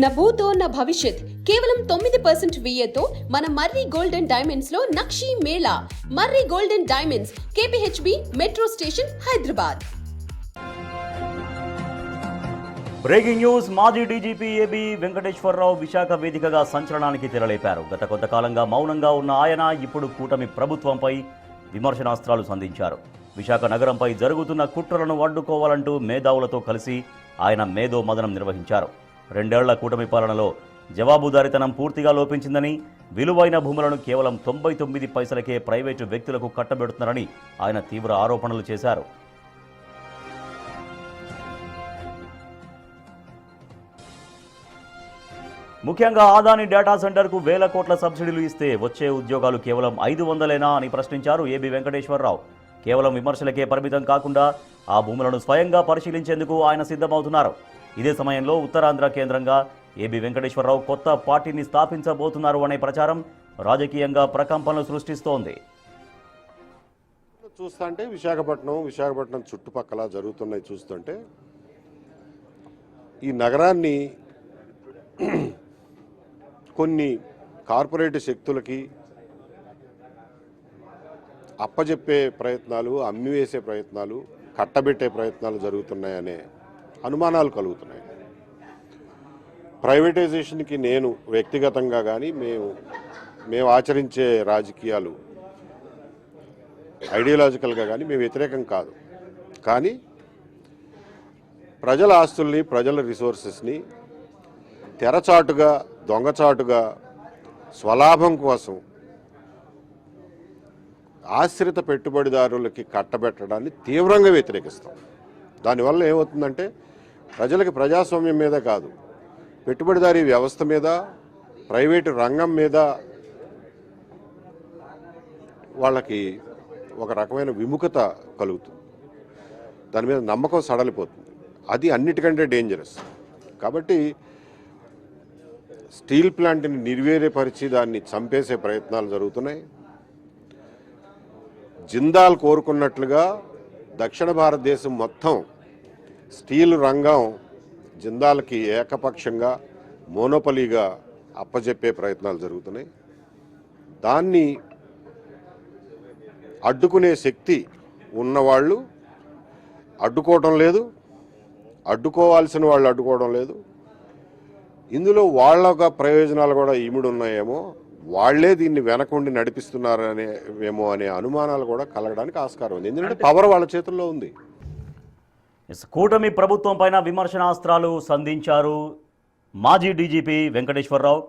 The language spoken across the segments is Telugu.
నా భూతో నా భవిష్యత్ కేవలం 9% VAతో మన మర్రి గోల్డ్ అండ్ డైమండ్స్ లో నక్షి మేళా. Marri gold and diamonds, KPHB metro station, Hyderabad. Breaking news. మాజీ డీజీపీ ఏబీ వెంకటేశ్వరరావు విశాఖ వేదికగా సంచలనానికి తెరలేపారు. గత కొంతకాలంగా మౌనంగా ఉన్న ఆయన ఇప్పుడు కూటమి ప్రభుత్వంపై విమర్శనాస్త్రాలు సంధించారు. విశాఖ నగరంపై జరుగుతున్న కుట్రలను అడ్డుకోవాలంటూ మేధావులతో కలిసి ఆయన మేధో మదనం నిర్వహించారు. 2 ఏళ్ల కూటమి పాలనలో జవాబుదారీతనం పూర్తిగా లోపించిందని, విలువైన భూములను కేవలం 99 పైసలకే ప్రైవేటు వ్యక్తులకు కట్టబెడుతున్నారని ఆయన తీవ్ర ఆరోపణలు చేశారు. ముఖ్యంగా ఆదాని డేటా సెంటర్కు 1000 కోట్ల సబ్సిడీలు ఇస్తే వచ్చే ఉద్యోగాలు కేవలం 500లేనా అని ప్రశ్నించారు ఏబీ వెంకటేశ్వరరావు. కేవలం విమర్శలకే పరిమితం కాకుండా ఆ భూములను స్వయంగా పరిశీలించేందుకు ఆయన సిద్ధమవుతున్నారు. ఇదే సమయంలో ఉత్తరాంధ్ర కేంద్రంగా ఏబీ వెంకటేశ్వరరావు కొత్త పార్టీని స్థాపించబోతున్నారు అనే ప్రచారం రాజకీయంగా ప్రకంపనలు సృష్టిస్తోంది. చూస్తుంటే విశాఖపట్నం చుట్టుపక్కల జరుగుతున్నాయి చూస్తుంటే ఈ నగరాన్ని కొన్ని కార్పొరేట్ శక్తులకి అప్పజెప్పే ప్రయత్నాలు, అమ్మివేసే ప్రయత్నాలు, కట్టబెట్టే ప్రయత్నాలు జరుగుతున్నాయనే అనుమానాలు కలుగుతున్నాయి. ప్రైవేటైజేషన్కి నేను వ్యక్తిగతంగా కానీ మేము ఆచరించే రాజకీయాలు ఐడియాలజికల్గా కానీ మేము వ్యతిరేకం కాదు. కానీ ప్రజల ఆస్తుల్ని, ప్రజల రిసోర్సెస్ని తెరచాటుగా, దొంగచాటుగా, స్వలాభం కోసం ఆశ్రిత పెట్టుబడిదారులకి కట్టబెట్టడాన్ని తీవ్రంగా వ్యతిరేకిస్తాం. దానివల్ల ఏమవుతుందంటే ప్రజలకి ప్రజాస్వామ్యం మీద కాదు, పెట్టుబడిదారీ వ్యవస్థ మీద, ప్రైవేటు రంగం మీద వాళ్ళకి ఒక రకమైన విముఖత కలుగుతుంది. దాని మీద నమ్మకం సడలిపోతుంది. అది అన్నిటికంటే డేంజరస్. కాబట్టి స్టీల్ ప్లాంట్ని నిర్వీర్యపరిచి దాన్ని చంపేసే ప్రయత్నాలు జరుగుతున్నాయి. జిందాల్ కోరుకున్నట్లుగా దక్షిణ భారతదేశం మొత్తం స్టీల్ రంగం జిందాల్కి ఏకపక్షంగా, మోనోపలీగా అప్పజెప్పే ప్రయత్నాలు జరుగుతున్నాయి. దాన్ని అడ్డుకునే శక్తి ఉన్నవాళ్ళు అడ్డుకోవడం లేదు, అడ్డుకోవాల్సిన వాళ్ళు అడ్డుకోవడం లేదు. ఇందులో వాళ్ళ ప్రయోజనాలు కూడా ఇమిడి ఉన్నాయేమో, వాళ్లే దీన్ని వెనకుండి నడిపిస్తున్నారనేమో అనే అనుమానాలు కూడా కలగడానికి ఆస్కారం ఉంది. ఎందుకంటే పవర్ వాళ్ళ చేతుల్లో ఉంది. కూటమి ప్రభుత్వం పైన విమర్శనాస్త్రాలు సంధించారు మాజీ డీజీపీ వెంకటేశ్వరరావు.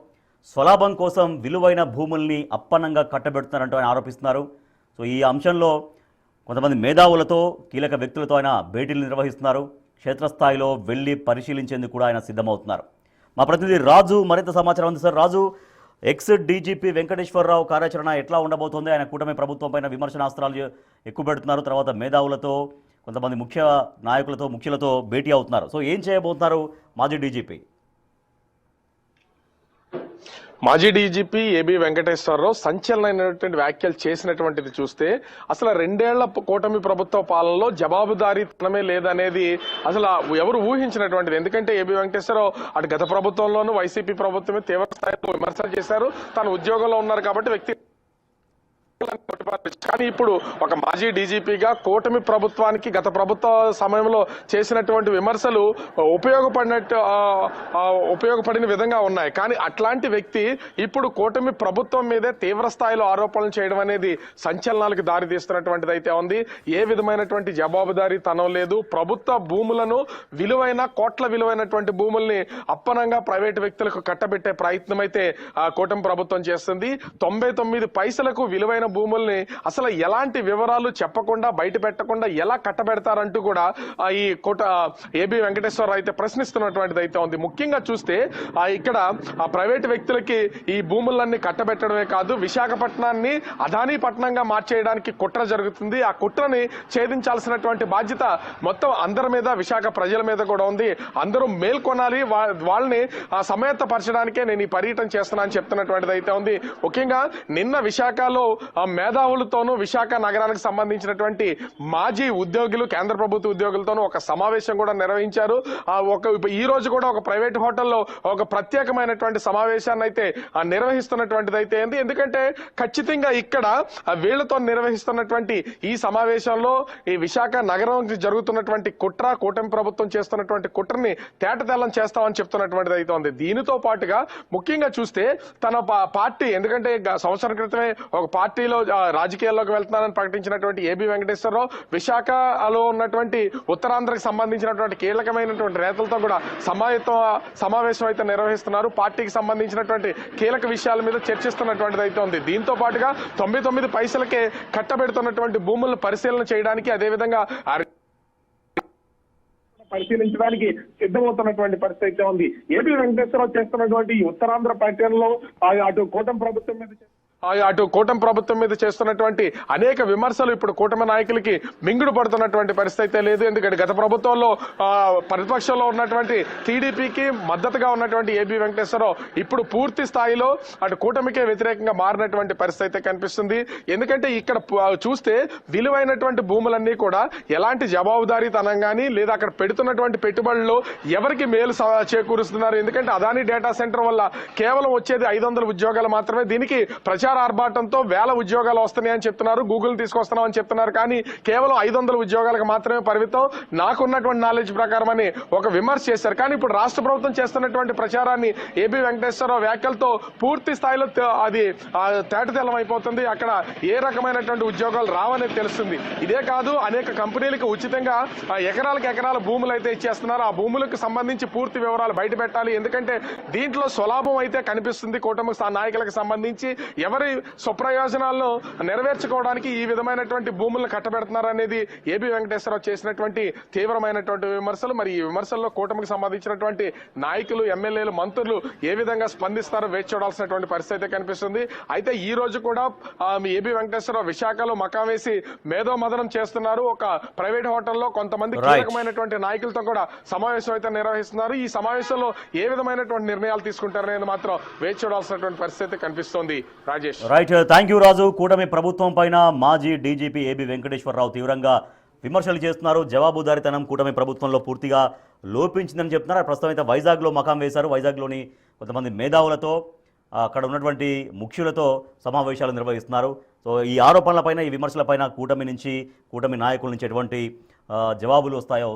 స్వలాభం కోసం విలువైన భూముల్ని అప్పనంగా కట్టబెడుతున్నారంటూ ఆయన ఆరోపిస్తున్నారు. సో ఈ అంశంలో కొంతమంది మేధావులతో, కీలక వ్యక్తులతో ఆయన భేటీలు నిర్వహిస్తున్నారు. క్షేత్రస్థాయిలో వెళ్ళి పరిశీలించేందుకు కూడా ఆయన సిద్ధమవుతున్నారు. మా ప్రతినిధి రాజు మరింత సమాచారం ఉంది. సార్ రాజు, ఎక్స్ డీజీపీ వెంకటేశ్వరరావు కార్యాచరణ ఎట్లా ఉండబోతోంది? ఆయన కూటమి ప్రభుత్వం పైన విమర్శనాస్త్రాలు ఎక్కువ పెడుతున్నారు. తర్వాత మేధావులతో, కొంతమంది ముఖ్య నాయకులతో, ముఖ్యులతో భేటీ అవుతున్నారు. సో ఏం చేయబోతున్నారు మాజీ డీజీపీ? మాజీ డీజీపీ ఏబీ వెంకటేశ్వరరావు సంచలనమైనటువంటి వ్యాఖ్యలు చేసినటువంటిది చూస్తే అసలు 2 ఏళ్ల కూటమి ప్రభుత్వ పాలనలో జవాబుదారీతనమే లేదనేది అసలు ఎవరు ఊహించినటువంటిది. ఎందుకంటే ఏబీ వెంకటేశ్వరరావు అటు గత ప్రభుత్వంలోనూ వైసీపీ ప్రభుత్వమే తీవ్ర స్థాయిలో విమర్శలు చేశారు. తను ఉద్యోగంలో ఉన్నారు కాబట్టి వ్యక్తి కానీ ఇప్పుడు ఒక మాజీ డీజీపీగా కూటమి ప్రభుత్వానికి గత ప్రభుత్వ సమయంలో చేసినటువంటి విమర్శలు ఉపయోగపడిన విధంగా ఉన్నాయి. కానీ అట్లాంటి వ్యక్తి ఇప్పుడు కూటమి ప్రభుత్వం మీదే తీవ్ర స్థాయిలో ఆరోపణలు చేయడం అనేది సంచలనాలకు దారితీస్తున్నటువంటిది అయితే ఉంది. ఏ విధమైనటువంటి జవాబుదారీ తనం లేదు. ప్రభుత్వ భూములను, కోట్ల విలువైనటువంటి భూముల్ని అప్పనంగా ప్రైవేటు వ్యక్తులకు కట్టబెట్టే ప్రయత్నం అయితే కూటమి ప్రభుత్వం చేస్తుంది. 99 పైసలకు విలువైన భూముల్ని అసలు ఎలాంటి వివరాలు చెప్పకుండా, బయట పెట్టకుండా ఎలా కట్టబెడతారంటూ కూడా ఈ ఏబీ వెంకటేశ్వరరావు అయితే ప్రశ్నిస్తున్నటువంటిది అయితే ఉంది. ముఖ్యంగా చూస్తే ఇక్కడ ప్రైవేటు వ్యక్తులకి ఈ భూములన్నీ కట్టబెట్టడమే కాదు, విశాఖపట్నాన్ని అదానీ పట్టణంగా మార్చేయడానికి కుట్ర జరుగుతుంది. ఆ కుట్రని ఛేదించాల్సినటువంటి బాధ్యత మొత్తం అందరి మీద, విశాఖ ప్రజల మీద కూడా ఉంది. అందరూ మేల్కొనాలి, వాళ్ళని సమేతపరచడానికే నేను ఈ పర్యటన చేస్తున్నా అని చెప్తున్నటువంటిది అయితే ఉంది. ముఖ్యంగా నిన్న విశాఖలో మేధా మేధావులతోనూ విశాఖ నగరానికి సంబంధించినటువంటి మాజీ ఉద్యోగులు, కేంద్ర ప్రభుత్వ ఉద్యోగులతోనూ ఒక సమావేశం కూడా నిర్వహించారు. ఈ రోజు కూడా ఒక ప్రైవేట్ హోటల్లో ఒక ప్రత్యేకమైనటువంటి సమావేశాన్ని అయితే నిర్వహిస్తున్నటువంటిది అయితే ఏంది. ఎందుకంటే ఖచ్చితంగా ఇక్కడ వీళ్లతో నిర్వహిస్తున్నటువంటి ఈ సమావేశంలో ఈ విశాఖ నగరం జరుగుతున్నటువంటి కుట్ర, కూటమి ప్రభుత్వం చేస్తున్నటువంటి కుట్రని తేటతెల్లం చేస్తామని చెప్తున్నటువంటిది అయితే ఉంది. దీనితో పాటుగా ముఖ్యంగా చూస్తే తన పార్టీ, ఎందుకంటే సంవత్సరం క్రితమే ఒక పార్టీలో రాజకీయాల్లోకి వెళ్తున్నానని ప్రకటించినటువంటి ఏబి వెంకటేశ్వరరావు విశాఖలో ఉన్నటువంటి ఉత్తరాంధ్రకు సంబంధించినటువంటి కీలకమైనటువంటి నేతలతో కూడా సమావేశం అయితే నిర్వహిస్తున్నారు. పార్టీకి సంబంధించినటువంటి కీలక విషయాల మీద చర్చిస్తున్నటువంటిది అయితే ఉంది. దీంతో పాటుగా 99 పైసలకే కట్టబెడుతున్నటువంటి భూములను పరిశీలన చేయడానికి, అదేవిధంగా పరిశీలించడానికి సిద్ధమవుతున్నటువంటి పరిస్థితి అయితే ఉంది. ఏపీ వెంకటేశ్వరరావు చేస్తున్నటువంటి ఈ ఉత్తరాంధ్ర పర్యటనలో అటు కూటమి ప్రభుత్వం మీద చేస్తున్నటువంటి అనేక విమర్శలు ఇప్పుడు కూటమి నాయకులకి మింగుడు పడుతున్నటువంటి పరిస్థితి అయితే లేదు. ఎందుకంటే గత ప్రభుత్వంలో ప్రతిపక్షంలో ఉన్నటువంటి టీడీపీకి మద్దతుగా ఉన్నటువంటి ఏబి వెంకటేశ్వరరావు ఇప్పుడు పూర్తి స్థాయిలో అటు కూటమికే వ్యతిరేకంగా మారినటువంటి పరిస్థితి అయితే కనిపిస్తుంది. ఎందుకంటే ఇక్కడ చూస్తే విలువైనటువంటి భూములన్నీ కూడా ఎలాంటి జవాబుదారీతనం కానీ లేదా అక్కడ పెడుతున్నటువంటి పెట్టుబడులు ఎవరికి మేలు చేకూరుస్తున్నారు. ఎందుకంటే అదానీ డేటా సెంటర్ వల్ల కేవలం వచ్చేది 500 ఉద్యోగాలు మాత్రమే. దీనికి ప్రచార ఆర్భాటంతో 1000 ఉద్యోగాలు వస్తున్నాయని చెప్తున్నారు, గూగుల్ తీసుకొస్తున్నామని చెప్తున్నారు. కానీ కేవలం 500 ఉద్యోగాలకు మాత్రమే పరిమితం, నాకున్నటువంటి నాలెడ్జ్ ప్రకారం అని ఒక విమర్శ చేశారు. కానీ ఇప్పుడు రాష్ట్ర ప్రభుత్వం చేస్తున్నటువంటి ప్రచారాన్ని ఏబి వెంకటేశ్వరరావు వ్యాఖ్యలతో పూర్తి స్థాయిలో అది తేటతెల్లం అయిపోతుంది. అక్కడ ఏ రకమైనటువంటి ఉద్యోగాలు రావనేది తెలుస్తుంది. ఇదే కాదు, అనేక కంపెనీలకు ఉచితంగా ఎకరాల భూములు అయితే ఇచ్చేస్తున్నారు. ఆ భూములకు సంబంధించి పూర్తి వివరాలు బయట పెట్టాలి. ఎందుకంటే దీంట్లో స్వలాభం అయితే కనిపిస్తుంది. కూటమి నాయకులకు సంబంధించి ఎవరి స్వప్రయోజనాలను నెరవేర్చుకోవడానికి ఈ విధమైనటువంటి భూములను కట్టబెడుతున్నారు అనేది ఏబి వెంకటేశ్వరరావు చేసినటువంటి తీవ్రమైనటువంటి విమర్శలు. మరి ఈ విమర్శల్లో కూటమికి సంబంధించినటువంటి నాయకులు, ఎమ్మెల్యేలు, మంత్రులు ఏ విధంగా స్పందిస్తారో వేచి చూడాల్సినటువంటి పరిస్థితి కనిపిస్తుంది. అయితే ఈ రోజు కూడా ఏబి వెంకటేశ్వరరావు విశాఖలో మకాం వేసి మేధోమదనం చేస్తున్నారు. ఒక ప్రైవేట్ హోటల్లో కొంతమంది కీలకమైనటువంటి నాయకులతో కూడా సమావేశం అయితే నిర్వహిస్తున్నారు. ఈ సమావేశంలో ఏ విధమైనటువంటి నిర్ణయాలు తీసుకుంటారనేది మాత్రం వేచి చూడాల్సినటువంటి పరిస్థితి కనిపిస్తోంది. రాజేష్. రైట్, థ్యాంక్ యూ రాజు. కూటమి ప్రభుత్వం పైన మాజీ డీజీపీ ఏబి వెంకటేశ్వరరావు తీవ్రంగా విమర్శలు చేస్తున్నారు. జవాబుదారీతనం కూటమి ప్రభుత్వంలో పూర్తిగా లోపించిందని చెప్తున్నారు. ప్రస్తుతం అయితే వైజాగ్లో మకాం వేశారు. వైజాగ్లోని కొంతమంది మేధావులతో, అక్కడ ఉన్నటువంటి ముఖ్యులతో సమావేశాలు నిర్వహిస్తున్నారు. సో ఈ ఆరోపణలపైన, ఈ విమర్శలపైన కూటమి నాయకుల నుంచి ఎటువంటి జవాబులు వస్తాయో